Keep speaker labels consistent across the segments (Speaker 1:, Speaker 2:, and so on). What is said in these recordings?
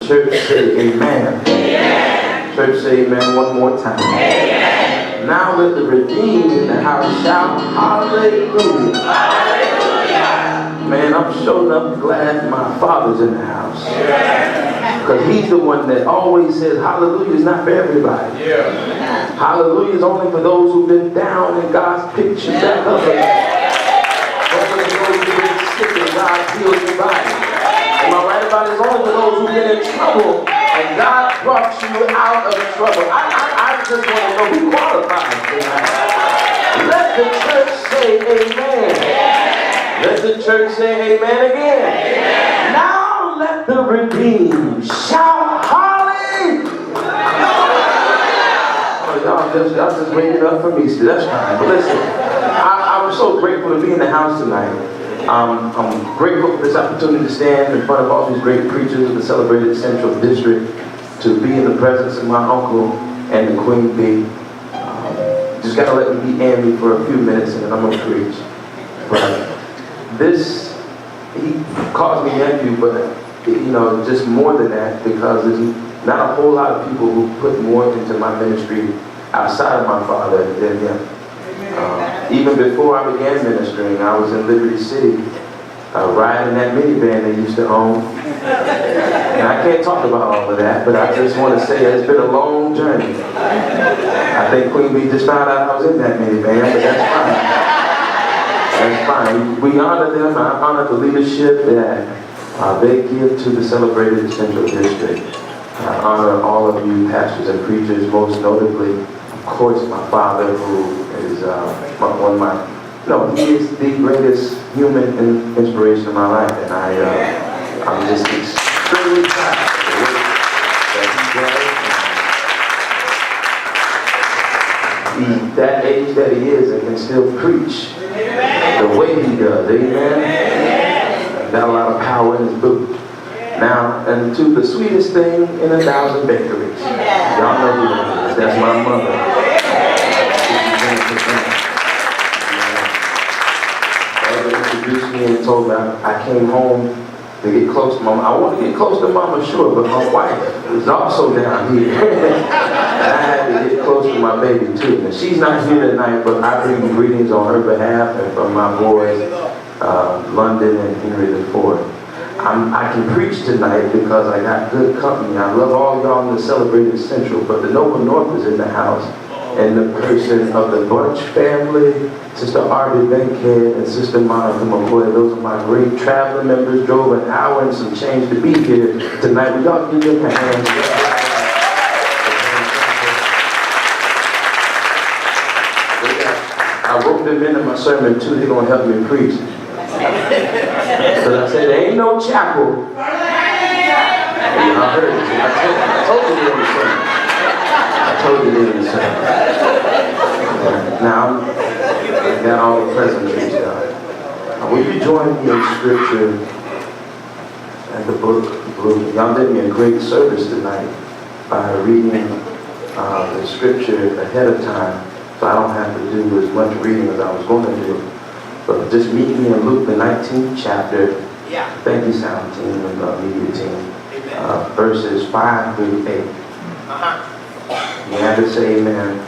Speaker 1: Church say amen. Amen. Church say amen one more time. Amen. Now let the redeemed in the house shout hallelujah. Hallelujah. Man, I'm sure enough glad my Father's in the house. Because he's the one that always says hallelujah is not for everybody. Yeah. Hallelujah is only for those who've been down and God's picked you back up again. Only for those who've been sick and God healed your body. Am I right about it? It's only for those who've been in trouble and God brought you out of trouble. I just want to know who qualifies tonight. Let the church say amen. Let the church say amen again. Amen. Now let the redeemed shout hallelujah. Oh, y'all just waking up for me. So that's fine. But listen, I'm so grateful to be in the house tonight. I'm grateful for this opportunity to stand in front of all these great preachers of the celebrated Central District, to be in the presence of my uncle and the Queen Bee. Just gotta let me be Andy for a few minutes and then I'm gonna preach. But this, he calls me nephew, but just more than that, because there's not a whole lot of people who put more into my ministry outside of my father than him. Even before I began ministering, I was in Liberty City, riding that minivan they used to own. And I can't talk about all of that, but I just want to say it's been a long journey. I think Queen Bee just found out I was in that minivan, but that's fine. That's fine. We honor them. I honor the leadership that they give to the celebrated Central District. I honor all of you pastors and preachers, most notably, of course, my father, who is he is the greatest human inspiration of my life, and I'm just extremely proud of the work that he does. He's that age that he is and can still preach the way he does. Amen. Got a lot of power in his boot. Now, and to the sweetest thing in 1,000 bakeries. Y'all know who that is. That's my mother. Introduced me and told me I came home to get close to Mama. I want to get close to Mama, sure, but my wife is also down here. And I had to get close to my baby too. And she's not here tonight, but I bring greetings on her behalf and from my boys, London and Henry IV. I can preach tonight because I got good company. I love all y'all in the celebrated Central, but the Noble North is in the house. In the person of the Bunch family, Sister Arby Bankhead and Sister Monica McCoy. Those are my great traveling members. Drove an hour and some change to be here tonight. Will y'all give them a hand? I wrote them into my sermon too. They're going to help me preach. So I said, there ain't no chapel. I heard it. I told you in the sermon. I told you in the sermon. Now, I got all the pleasantries done. Will you join me in scripture and the book of Luke? Y'all did me a great service tonight by reading the scripture ahead of time, so I don't have to do as much reading as I was going to do. But just meet me in Luke, the 19th chapter. Yeah. Thank you, sound team and media team. Verses 5 through 8. You have to say amen.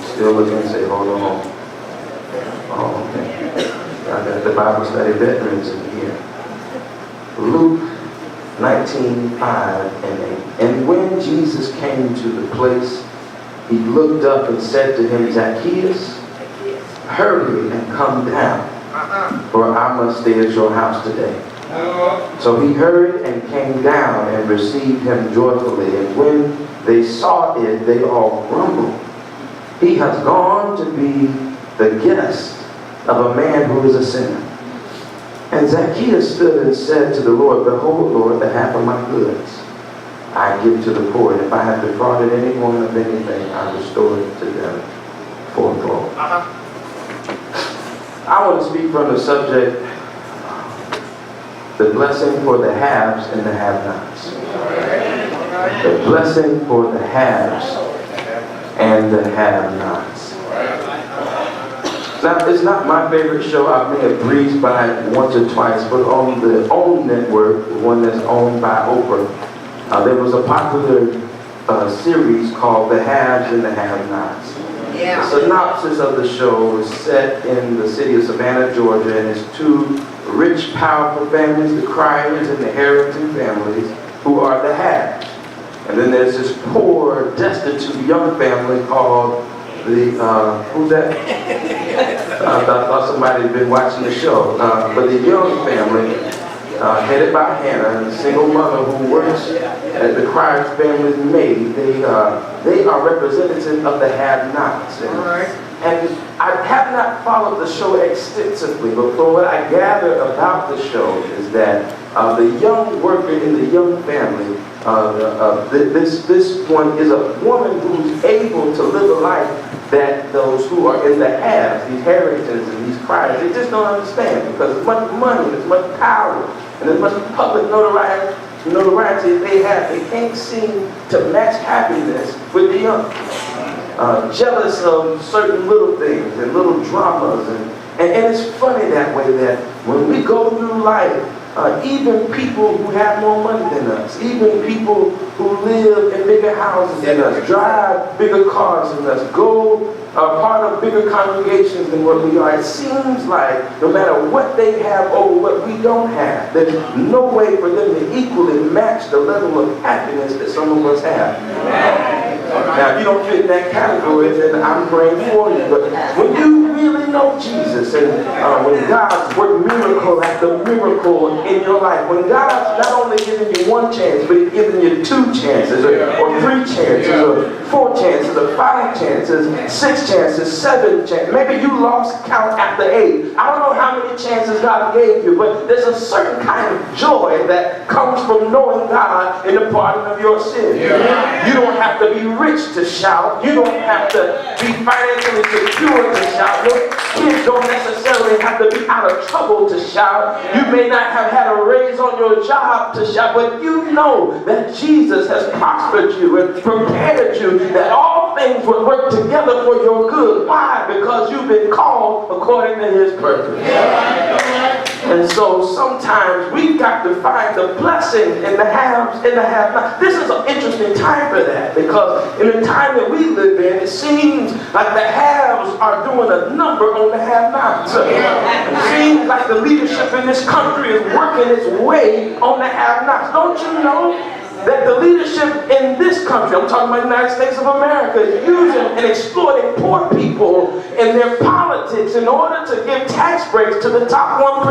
Speaker 1: Still looking and say, hold on. Oh, okay. I got the Bible study veterans in here. Luke 19:5 and 8. And when Jesus came to the place, he looked up and said to him, Zacchaeus, hurry and come down, for I must stay at your house today. So he hurried and came down and received him joyfully. And when they saw it, they all grumbled. He has gone to be the guest of a man who is a sinner. And Zacchaeus stood and said to the Lord, Behold, Lord, the half of my goods I give to the poor. And if I have defrauded anyone of anything, I restore it to them fourfold. I want to speak from the subject, the blessing for the haves and the have-nots. The blessing for the haves and the have-nots. Now, it's not my favorite show. I may have breezed by it once or twice, but on the OWN network, the one that's owned by Oprah, there was a popular series called The Haves and the Have-Nots. Yeah. The synopsis of the show is set in the city of Savannah, Georgia, and it's two rich, powerful families, the Cryers and the Harrington families, who are the haves. And then there's this poor, destitute young family called the, who's that? I thought somebody had been watching the show. But the young family, headed by Hannah, a single mother who works at the Cryers family's maid, they are representative of the have-nots. And I have not followed the show extensively, but from what I gather about the show is that the young worker in the young family, this one is a woman who's able to live a life that those who are in the haves, these Harringtons and these Cryers, they just don't understand, because as much money, as much power, and as much public notoriety they have, they can't seem to match happiness with the young. Jealous of certain little things and little dramas, and it's funny that way, that when we go through life, even people who have more money than us, even people who live in bigger houses than us, drive bigger cars than us, are part of bigger congregations than what we are, it seems like no matter what they have over what we don't have, there's no way for them to equally match the level of happiness that some of us have. Now, if you don't fit in that category, then I'm praying for you. But when you really know Jesus, and when God's worked miracle after miracle in your life, when God's not only giving you one chance, but He's giving you 2 chances, or 3 chances, or 4 chances, or 5 chances, 6 chances, 7 chances. Maybe you lost count after 8. I don't know how many chances God gave you, but there's a certain kind of joy that comes from knowing God in the pardon of your sins. You don't have to be rich to shout. You don't have to be financially secure to shout. Your kids don't necessarily have to be out of trouble to shout. You may not have had a raise on your job to shout, but you know that Jesus has prospered you and prepared you, that all things will work together for your good. Why? Because you've been called according to His purpose. And so sometimes we've got to find the blessing in the haves and the have-nots. This is an interesting time for that, because in the time that we live in, it seems like the haves are doing a number on the have-nots. It seems like the leadership in this country is working its way on the have-nots. Don't you know that the leadership in this country, I'm talking about the United States of America, is using and exploiting poor people in their politics in order to give tax breaks to the top 1%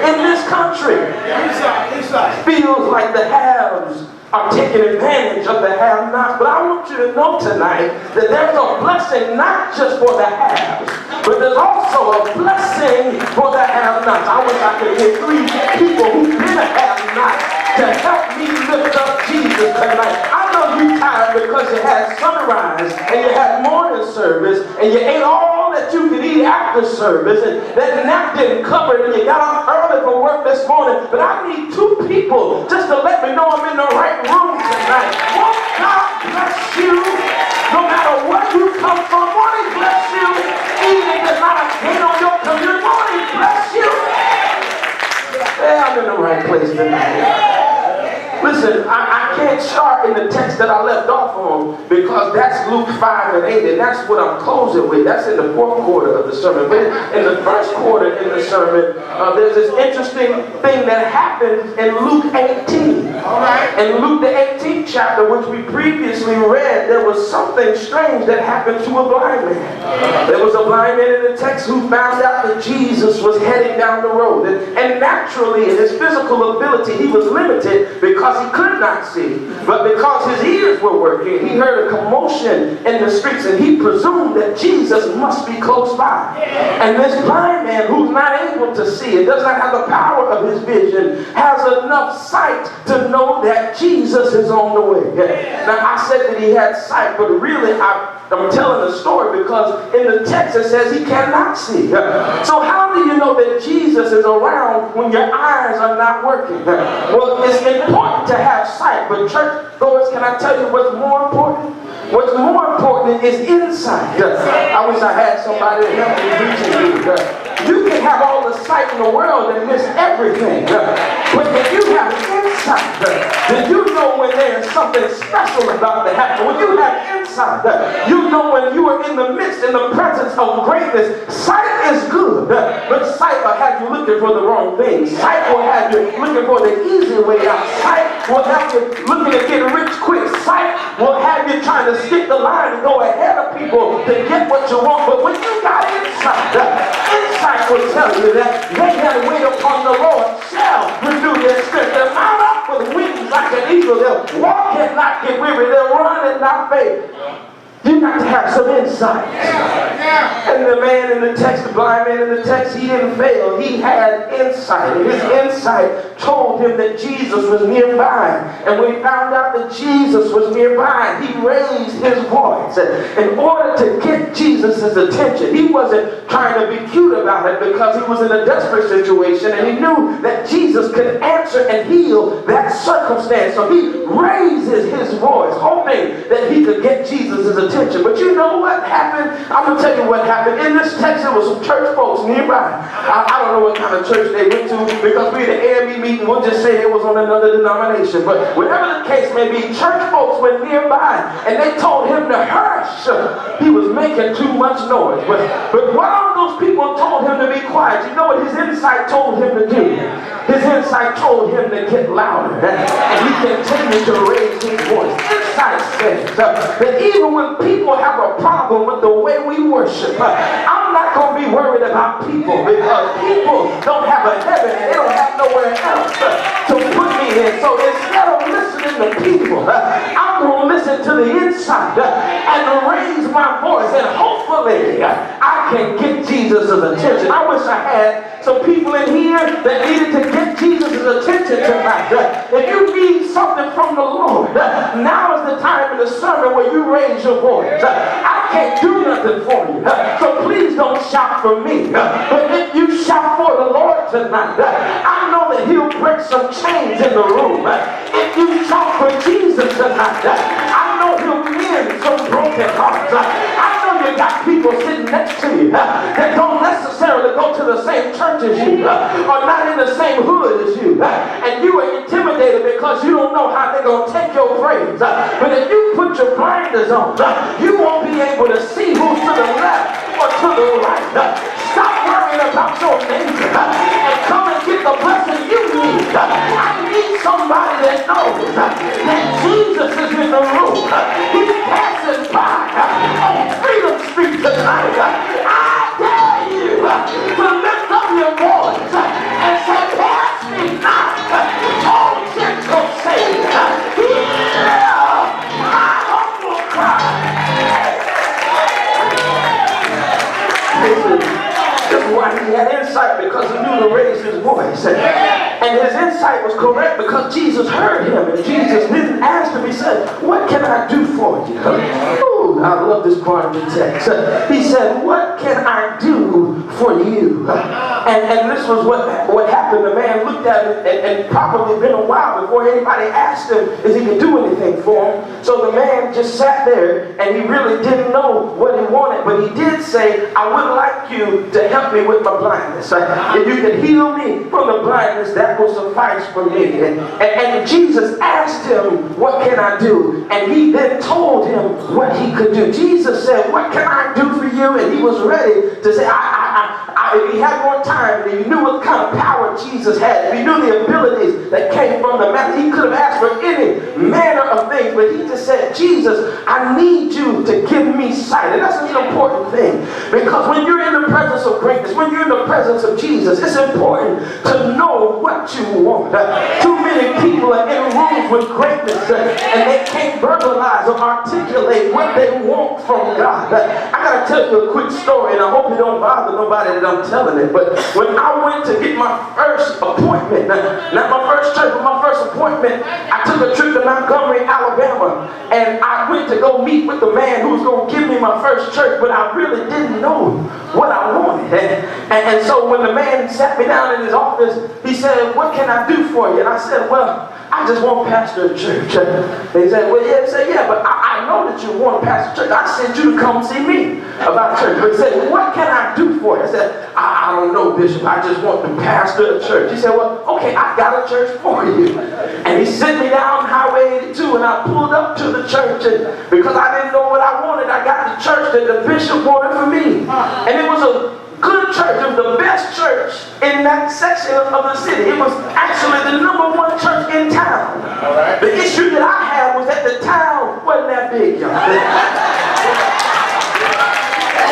Speaker 1: in this country. It feels like the haves are taking advantage of the have-nots. But I want you to know tonight that there's a blessing not just for the haves, but there's also a blessing for the have-nots. I wish I could get 3 people who've been a have-not to help me lift up Jesus tonight. I know you're tired because you had sunrise and you had morning service and you ate all that you could eat after service, and that nap didn't cover it, and you got up early for work this morning. But I need 2 people just to let me know I'm in the right room tonight. Won't God bless you no matter where you come from? Won't He bless you even if there's not a hate on your community? Won't He bless you? Yeah, I'm in the right place tonight. Listen, I can't start in the text that I left off on, because that's Luke 5 and 8, and that's what I'm closing with. That's in the 4th quarter of the sermon. But in the 1st quarter in the sermon, there's this interesting thing that happens in Luke 18. All right. In Luke the 18th chapter, which we previously read, there was something strange that happened to a blind man. There was a blind man in the text who found out that Jesus was heading down the road. And naturally, in his physical ability, he was limited because he could not see. But because his ears were working, he heard a commotion in the streets, and he presumed that Jesus must be close by. And this blind man, who's not able to see and does not have the power of his vision, has enough sight to know that Jesus is on the way. Now, I said that he had sight, but really I'm telling a story because in the text it says he cannot see. So how do you know that Jesus is around when your eyes are not working? Well, it's important to have sight, but church goers, can I tell you what's more important? What's more important is insight. I wish I had somebody to help me reach you. You can have all the sight in the world and miss everything. But if you have insight, then you know when there's something special about to happen. When you have insight, you know when you are in the midst, in the presence of greatness. Sight is good, but sight will have you looking for the wrong thing. Sight will have you looking for the easy way out. Sight will have you looking to get rich quick. Sight will have you trying to skip the line and go ahead of people to get what you want. But when you got insight, insight will tell you that they that wait upon the Lord shall renew their strength. They'll mount up with wings like an eagle. They'll walk and not get weary. They'll run and not faint. You got to have some insight. And the man in the text, the blind man in the text, he didn't fail. He had insight. And his insight told him that Jesus was nearby. And when he found out that Jesus was nearby, he raised his voice in order to get Jesus' attention. He wasn't trying to be cute about it because he was in a desperate situation and he knew that Jesus could answer and heal that circumstance. So he raises his voice, hoping that he could get Jesus' attention. But you know what happened? I'm going to tell you what happened. In this text, there was some church folks nearby. I don't know what kind of church they went to because we had an AME meeting. We'll just say it was on another denomination. But whatever the case may be, church folks were nearby and they told him to hush. He was making too much noise. But while those people told him to be quiet, you know what his insight told him to do? His insight told him to get louder. And he continued to raise his voice. Insight says that even when people have a problem with the way we worship, I'm not going to be worried about people because people don't have a heaven and they don't have nowhere else to put me in. So instead of listening to people, I'm going to listen to the inside and raise my voice, and hopefully I can get Jesus' attention. I wish I had some people in here that needed to get Jesus' attention tonight. If you need something from the Lord, now is the time in the sermon where you raise your voice. I can't do nothing for you, so please don't shout for me. But if you shout for the Lord tonight, I know that he'll break some chains in the room. If you shout for Jesus tonight, I know he'll mend some broken hearts. I know you got people sitting next to you that don't necessarily go to the same church as you, or not in the same hood as you, and you are intimidated because you don't know how they're going to take your praise. But if you put your blinders on, you won't be able to see who's to the left or to the right. Stop worrying about your neighbor and come and get the blessing you need. I need somebody that knows that Jesus is in the room. He's passing by on Freedom Street tonight. I dare you to lift up your voice and say, pass me not, oh gentle Savior, hear my humble cry. This is why he had insight, because he knew to raise his voice. And his insight was correct because Jesus heard him. And Jesus didn't ask him. He said, what can I do for you? Ooh, I love this part of the text. He said, what can I do for you? And this was what happened. The man looked at it and probably been a while before anybody asked him if he could do anything for him. So the man just sat there and he really didn't know what he wanted. But he did say, I would like you to help me with my blindness. If you can heal me from the blindness, that will suffice for me. And Jesus asked him, what can I do? And he then told him what he could do. Jesus said, what can I do for you? And he was ready to say, if he had more time, and he knew what kind of power Jesus had, if he knew the abilities that came from the man, he could have asked for any manner of things, but he just said, Jesus, I need you to give me sight. And that's an important thing, because when you're in the presence of greatness, when you're in the presence of Jesus, it's important to know what you want. Too many people are in rooms with greatness and they can't verbalize or articulate what they want from God. I gotta tell you a quick story, and I hope it don't bother nobody that I'm telling it, but when I went to get my first appointment, not my first church, but my first appointment, I took a trip to Montgomery, Alabama, and I went to go meet with the man who was going to give me my first church, but I really didn't know what I wanted. And so when the man sat me down in his office, he said, what can I do for you? And I said, well, I just want to pastor a church. And he said, well, yeah. He said, yeah, but I know that you want to pastor church. I sent you to come see me about church. But he said, what can I do for you? I said, I don't know, Bishop. I just want to pastor a church. He said, well, okay, I got a church for you. And he sent me down Highway 82, and I pulled up to the church, and because I didn't know what I wanted, I got the church that the bishop wanted for me. And it was a good church. It was the best church in that section of the city. It was actually the #1 church in town. The issue that I had was that the town wasn't that big, y'all.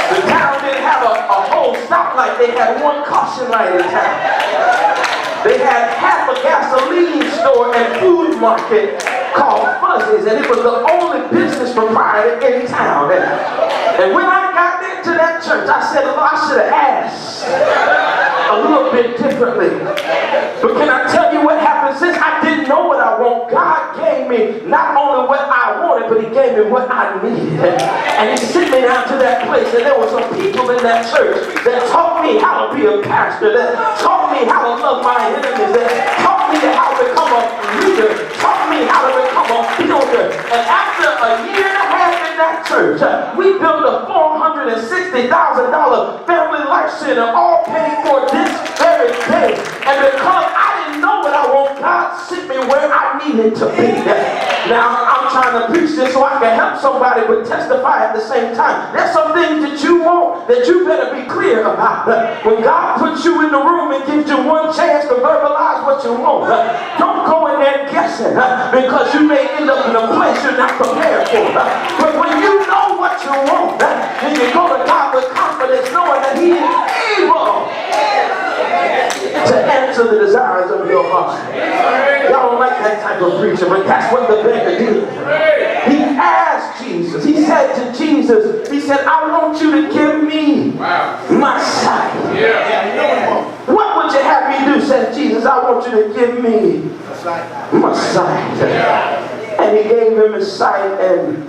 Speaker 1: The town didn't have a whole stoplight. They had one caution light in town. They had half a gasoline store and food market called Fuzzy's, and it was the only business proprietor in town. And when I got into that church, I said, well, I should have asked a little bit differently. But can I tell you what happened? Since I didn't know what I want, God gave me not only what I wanted, but he gave me what I needed. And he sent me down to that place, and there were some people in that church that taught me how to be a pastor, that taught me how to love my enemies, that taught me how to become a leader, taught me how to become a builder. And after a year and a half in that church, we built a $460,000 family life center, all paid for this very day. And because I didn't know what I want, God sent me where I needed to be. Now, I'm trying to preach this so I can help somebody but testify at the same time. There's some things that you want that you better be clear about. When God puts you in the room and gives you one chance to verbalize what you want, don't go in there guessing because you may end up in a place you're not prepared for. But when you know what you want, then you go to God with confidence knowing that he is able to answer the desires of your heart. Y'all don't like that type of preacher, but that's what the beggar did. He asked Jesus, he said to Jesus, he said, I want you to give me my sight. What would you have me do? Said Jesus, I want you to give me my sight. And he gave him his sight, and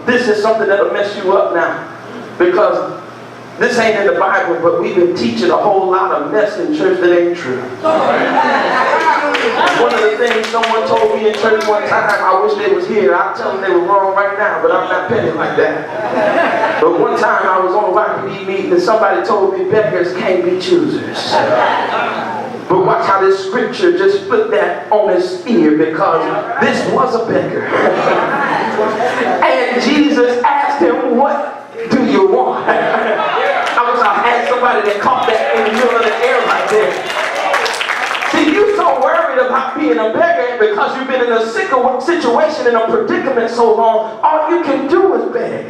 Speaker 1: this is something that'll mess you up now, because this ain't in the Bible, but we've been teaching a whole lot of mess in church that ain't true. One of the things someone told me in church one time, I wish they was here. I'll tell them they were wrong right now, but I'm not petty like that. But one time I was on a YPD meeting and somebody told me beggars can't be choosers. But watch how this scripture just put that on his ear, because this was a beggar. And Jesus asked him, what do you want? I had somebody that caught that in the middle of the air right there. See, you so worried about being a beggar because you've been in a situation, in a predicament so long, all you can do is beg.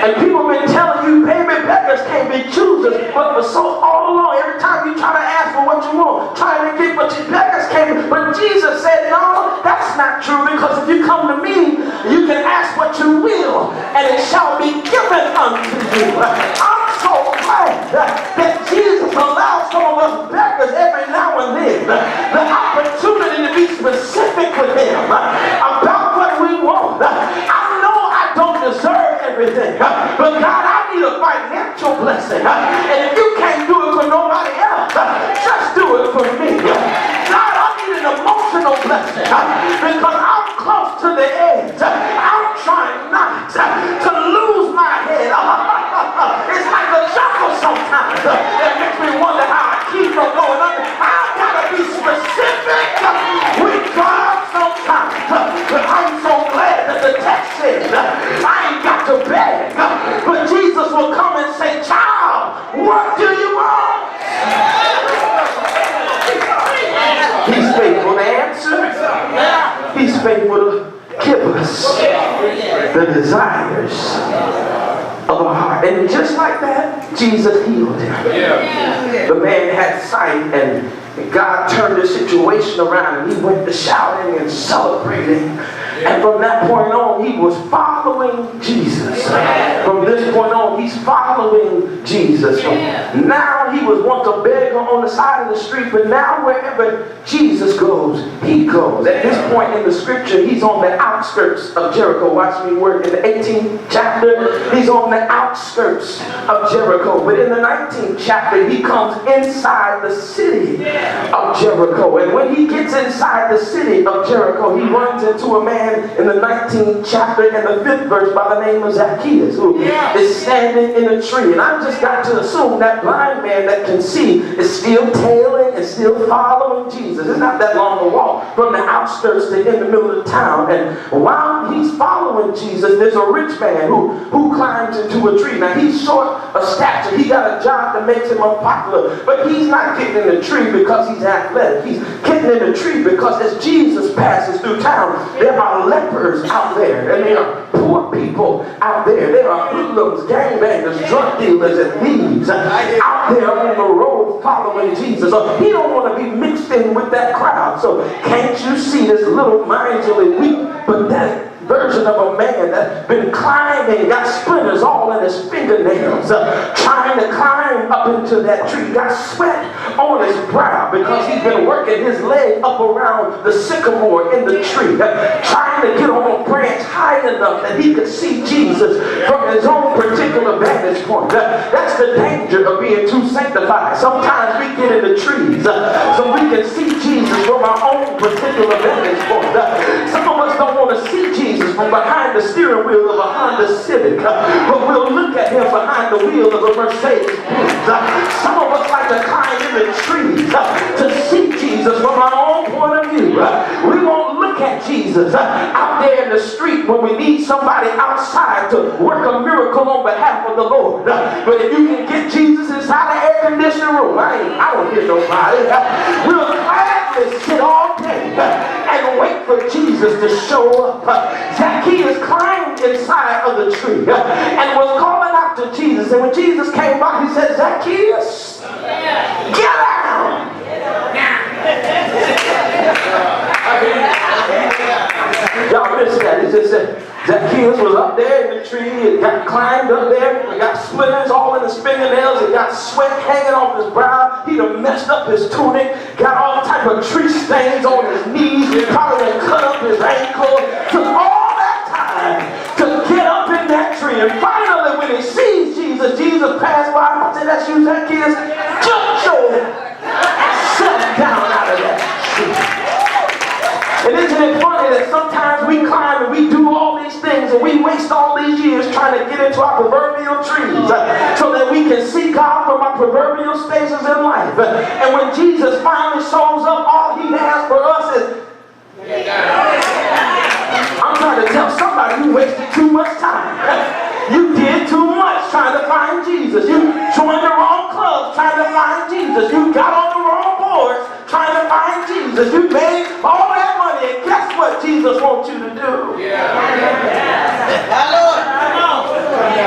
Speaker 1: And people have been telling you, baby, beggars can't be choosers. But for so all along, every time you try to ask for what you want, trying to get what you beggars can't be. But Jesus said, no, that's not true, because if you come to me, you can ask what you will, and it shall be given unto you. I'm so glad that Jesus allows some of us beggars every now and then the opportunity to be specific with him about what we want. I know I don't deserve everything, but God, I need a financial blessing. And if you can't do it for nobody else, just do it for me. God, I need an emotional blessing because I'm close to the edge. I'm trying not to lose my head. It's like a chuckle sometimes. It makes me wonder how I keep from going under. I've got to be specific with God sometimes. But I'm so glad that the text says I ain't got to beg. But Jesus will come and say, child, what do you want? He's faithful to answer. He's faithful to give us the desires of our heart. And just like that, Jesus healed him. The man had sight, and God turned the situation around, and he went to shouting and celebrating. And from that point on, he was following Jesus. From this point on, he's following Jesus. Now he was once a beggar on the side of the street, but now wherever Jesus goes, he goes. At this point in the scripture, he's on the outskirts of Jericho. Watch me work in the 18th chapter. He's on the outskirts of Jericho. But in the 19th chapter, he comes inside the city of Jericho. And when he gets inside the city of Jericho, he runs into a man man in the 19th chapter and the 5th verse by the name of Zacchaeus, who is standing in a tree. And I've just got to assume that blind man that can see is still tailing and still following Jesus. It's not that long a walk from the outskirts to in the middle of the town. And while he's following Jesus, there's a rich man who climbs into a tree. Now he's short of stature. He got a job that makes him unpopular. But he's not getting in the tree because he's athletic. He's getting in the tree because as Jesus passes through town, there are lepers out there. And there are poor people out there. There are hoodlums, gangbangers, drug dealers, and thieves out there on the road following Jesus. So he don't want to be mixed in with that crowd. So can't you see this little miserly, weak, pathetic version of a man that's been climbing, got splinters all in his fingernails, trying to climb up into that tree, got sweat on his brow because he's been working his leg up around the sycamore in the tree, trying to get on a branch high enough that he could see Jesus from his own particular vantage point. That's the danger of being too sanctified. Sometimes we get in the trees so we can see Jesus from our own particular vantage point. Some of us don't want to see Jesus from behind the steering wheel of a Honda Civic, but we'll look at him behind the wheel of a Mercedes Benz. Some of us like to climb in the trees to see Jesus from our own point of view. We won't look at Jesus out there in the street when we need somebody outside to work a miracle on behalf of the Lord. But if you can get Jesus inside the air conditioning room, I don't hear nobody. We'll gladly sit all day and wait for Jesus to show up. Zacchaeus climbed inside of the tree and was calling out to Jesus. And when Jesus came by, he said, Zacchaeus, get down. Y'all missed that. It just said Zacchaeus was up there in the tree. It got climbed up there. It got splinters all in his fingernails. It got sweat hanging off his brow. He'd have messed up his tunic. Got all type of tree stains on his knees. Probably had cut up his ankle. Took all that time to get up in that tree. And finally, when he sees Jesus, Jesus passed by. I said, that's you, Zacchaeus. Jump yourself down out of that tree. And isn't it funny that sometimes we climb and we do all these things and we waste all these years trying to get into our proverbial trees so that we can see God from our proverbial stations in life. And when Jesus finally shows up, all he has for us is, I'm trying to tell somebody you wasted too much time. You did too much trying to find Jesus. You joined the wrong club trying to find Jesus. You got on the wrong boards trying to find Jesus. You made all that money, and guess what Jesus wants you to do?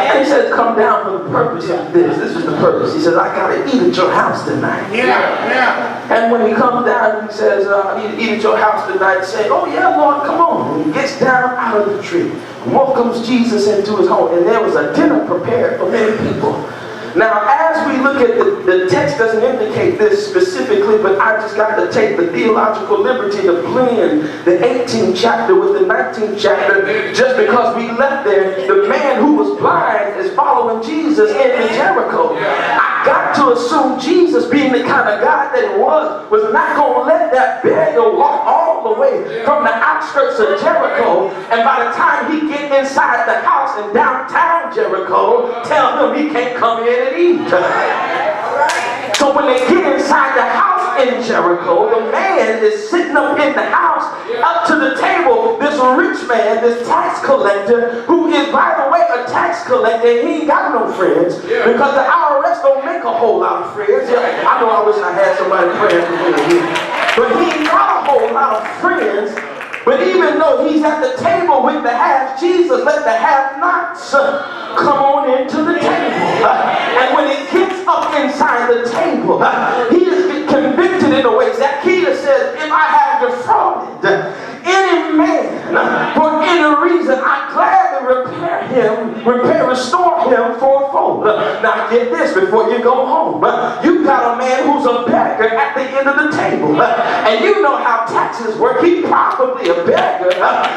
Speaker 1: And he says, come down for the purpose of this. This is the purpose. He says, I got to eat at your house tonight. And when he comes down, he says, I need to eat at your house tonight. Saying, oh yeah, Lord, come on. And he gets down out of the tree, welcomes Jesus into his home, and there was a dinner prepared for many people. Now, as we look at the text doesn't indicate this specifically, but I just got to take the theological liberty to blend the 18th chapter with the 19th chapter, just because we left there. The man who was blind is following Jesus into Jericho. I got to assume Jesus, being the kind of guy that he was not going to let that beggar walk all the way from the outskirts of Jericho, and by the time he get inside the house in downtown Jericho, tell him he can't come in and eat. So when they get inside the house in Jericho, the man is sitting up in the house, up to the table, this rich man, this tax collector, who is, by the way, a tax collector, and he ain't got no friends, because the IRS don't make a whole lot of friends. I know I wish I had somebody praying for me here, but he ain't got a whole lot of friends. But even though he's at the table with the half, Jesus let the have-nots come on into the table. And when he gets up inside the table, he is convicted in a way. Zacchaeus says, if I have defrauded any man for any reason, I gladly restore him fourfold. Now get this before you go home. You got a man who's a beggar at the end of the table. And you know how taxes work. He's probably a beggar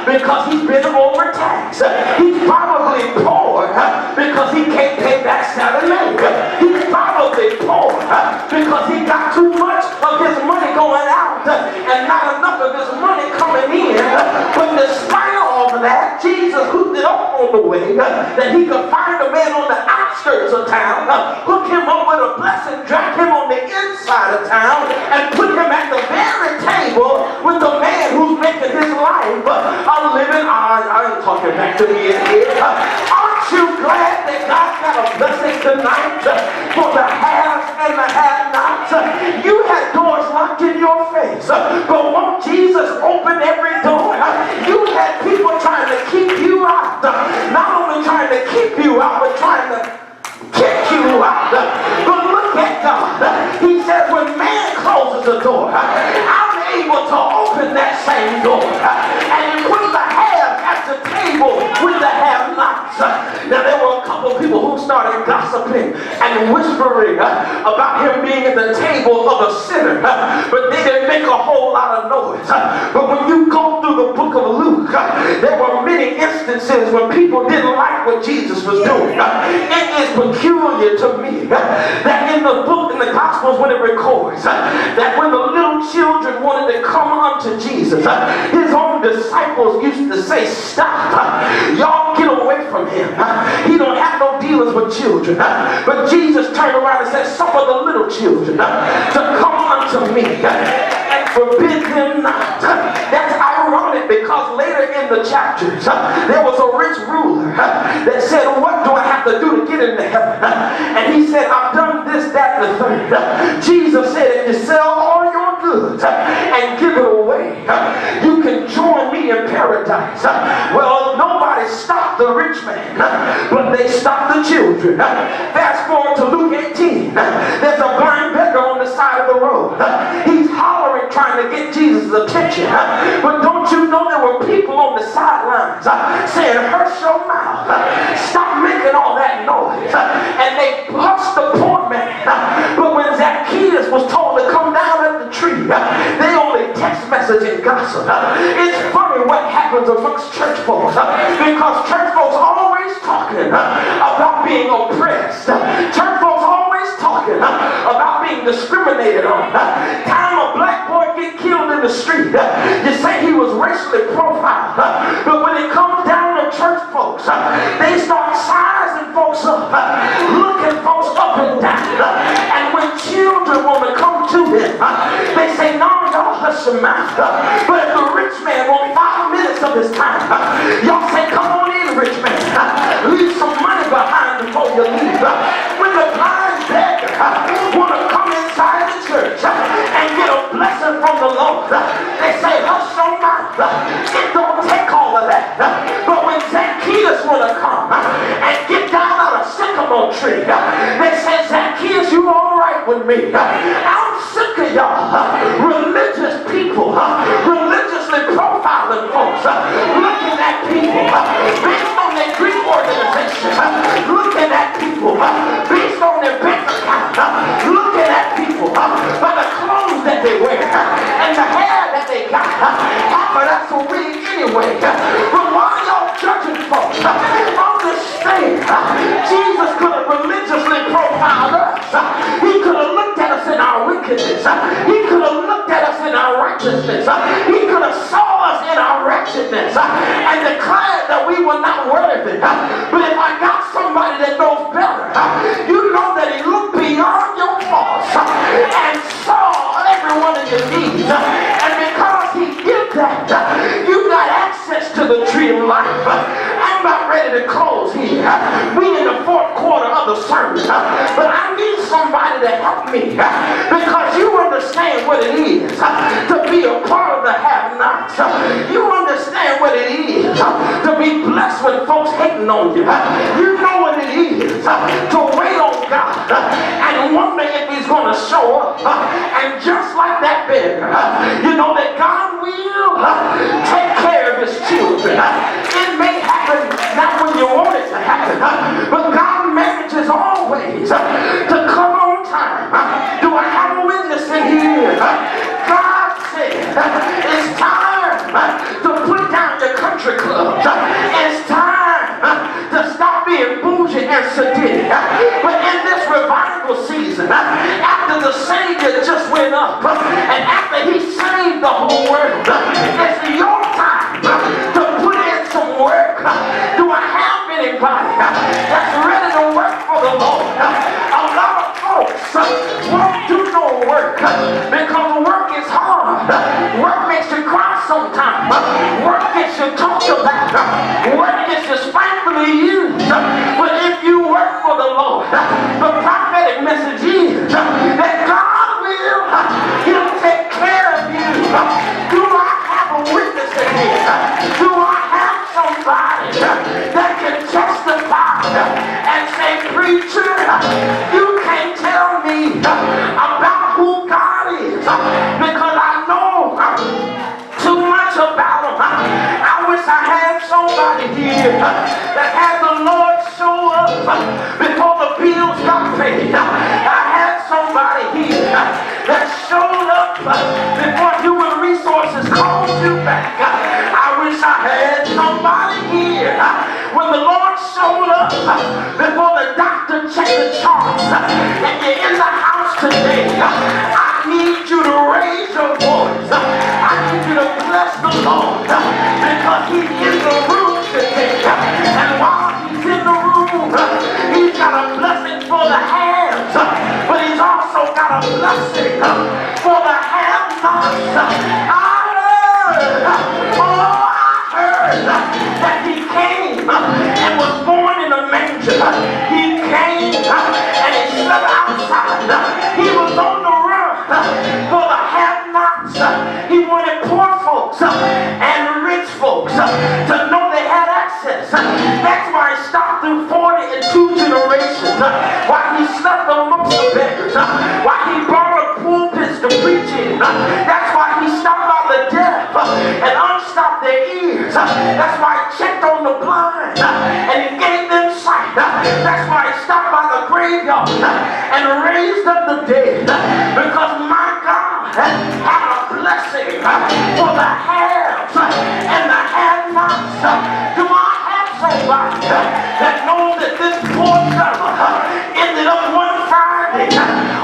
Speaker 1: because he's been overtaxed. He's probably poor because he can't pay back salary. He's probably poor because he got too much of his money going out and not enough of his money coming in. But despite on the way, that he could find a man on the outskirts of town, hook him up with a blessing, drag him on the inside of town, and put him at the very table with the man who's making his life a living. I ain't talking back to me in here. Aren't you glad that God got a blessing tonight for the haves and the have-nots? You had doors locked in your face, but won't Jesus open every door? You had people trying to keep you out, not only trying to keep you out, but trying to kick you out. But look at God. He says when man closes a door, I'm able to open that same door and put the have at the table with the have-nots. Now there were a couple of people who started gossiping and whispering about him being at the table of a sinner, but they didn't make a whole lot of noise. But when you go through the book of Luke, there were many instances when people didn't like what Jesus was doing. It is peculiar to me that in the book, in the Gospels, when it records that when the little children wanted to come unto Jesus, his own disciples used to say, stop, y'all get away from him. He don't have no dealings with children. But Jesus turned around and said, suffer the little children to come unto me and forbid them not. That's ironic because later in the chapters there was a rich ruler that said, what do I have to do to get into heaven? And he said, I've done this, that, and the third. Jesus said, if you sell all your goods and give it away, you can join me in paradise. Well, nobody stopped the rich man, but they stopped the children. Fast forward to Luke 18. There's a blind beggar on the side of the road. He's hollering, trying to get Jesus' attention. But don't you know there were people on the sidelines saying, hush your mouth. Stop making all that noise. And they hushed the poor man. But when Zacchaeus was told to come down at the tree, they only text message and gossip. It's funny what happens amongst church folks, because church folks always talking about being oppressed. Church folks always talking about being discriminated on. Time a black boy get killed in the street, you say he was racially profiled. But when it comes down to church folks, they start sizing folks up, looking folks up and down. And when children want to come to them, they say, no, y'all hush your mouth. But if the rich man wants 5 minutes of his time, y'all say, come on in, rich man. Leave some money behind before you leave. When the blind beggar want to come inside the church and get a blessing from the Lord, they say, hush your mouth. It don't take all of that. But when Zacchaeus want to come and get down on a sycamore tree, they say, Zacchaeus, you all right with me? I'm sick of y'all religious people, religiously profiling folks, looking at people based on their Greek organization, looking at people based on their bank account, looking at people by the clothes that they wear and the hair that they got. Half of that's a wig anyway. But why y'all judging folks? Understand, Jesus could have religiously profiled us. He could have looked at us in our wickedness. He could have looked at us in our righteousness. He could have saw us in our wretchedness and declared that we were not worthy. But if I got somebody that knows better, you know that he looked beyond your faults and saw every one of your needs. And because he did that, you got access to the tree of life. I'm about ready to close here. We in the fourth quarter of the sermon, but I need somebody to help me, because you understand what it is to be a part of the have-nots. You understand what it is to be blessed when folks hating on you. You know what it is to wait on God and wonder if he's going to show up. And just like that beggar, you know that God will take care of his children. It may happen not when you want it to happen, but God manages always to come on time. Do I have a witness in here? God said it's time to put down your country clubs. It's time to stop being bougie and sedity. But in this revival season, after the Savior just went up, and after he saved the whole world, it's your time to put in some work. Do I have that's ready to work for the Lord. A lot of folks won't do no work because work is hard. Work makes you cry sometimes. Work gets you talked about. Work gets you spitefully used. But if you work for the Lord, the prophetic message is that God will, He'll take care of you. Do I have a witness in here? Do I have somebody that can testify and say, preacher, you can't tell me about who God is because I know too much about Him. I wish I had somebody here that had the Lord show up before the bills got paid. I had somebody here that showed up before human resources called you back. I wish I had somebody here when the Lord showed up before the doctor checked the charts. If you're in the house today, I need you to raise your voice. I need you to bless the Lord because He's in the room today. And while He's in the room, He's got a blessing for the hands, but He's also got a blessing for the have-nots. I heard that He came and was born in a manger. He came and He slept outside. He was on the run for the have-nots. He wanted poor folks and rich folks to know they had access. That's why He stopped through 40 and 2 generations. Why He slept amongst the beggars. Why He brought a pulpit to preach in. That's why He stopped by the deaf and unstopped their ears. That's why He checked on the blind and He gave them sight. That's why He stopped by the graveyard and raised up the dead. Because my God had a blessing for the haves and the have-nots. Do I have somebody that knows that this poor fella ended up one Friday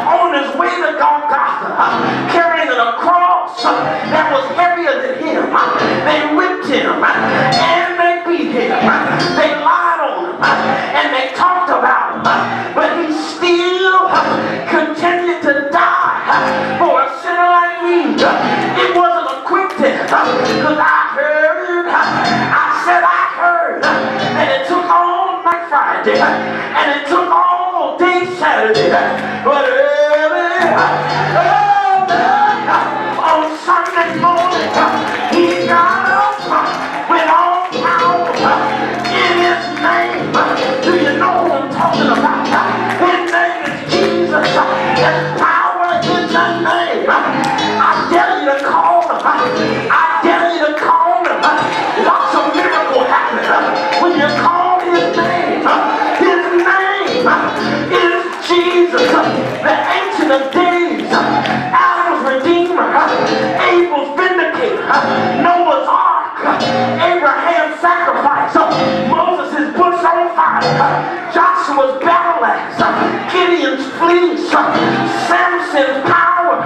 Speaker 1: on his way to Golgotha carrying a cross that was heavier than him? They whipped him and they beat him. They lied on him and they talked about him. But he still continued to die for a sinner like me. It wasn't a quick death because I heard that it took all night Friday and it took all day Saturday. But early on Sunday morning, He got up with all power in His name. Do you know who I'm talking about? His name is Jesus. There's power in the name. I dare you to call Him. I dare you to call Him. Lots of miracles happen when you call His name. His name is Jesus, the Ancient of Days, Adam's Redeemer, Abel's Vindicator, Noah's Ark, Abraham's sacrifice, Moses' bush on fire, Joshua's battle axe, Gideon's fleece, Samson's power,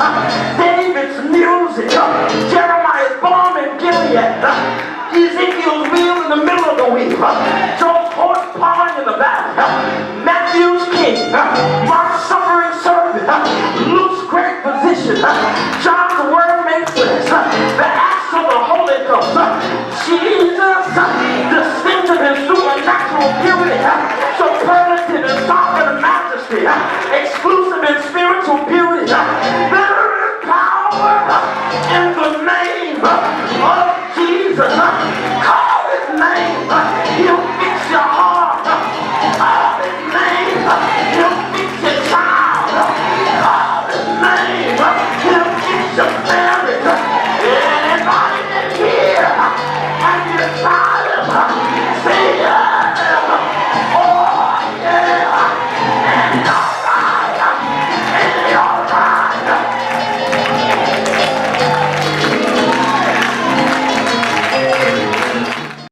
Speaker 1: David's music, Jeremiah's balm in Gilead, Ezekiel's wheel in the middle of the wheel, Job's horse pawing in the valley, Matthew's king,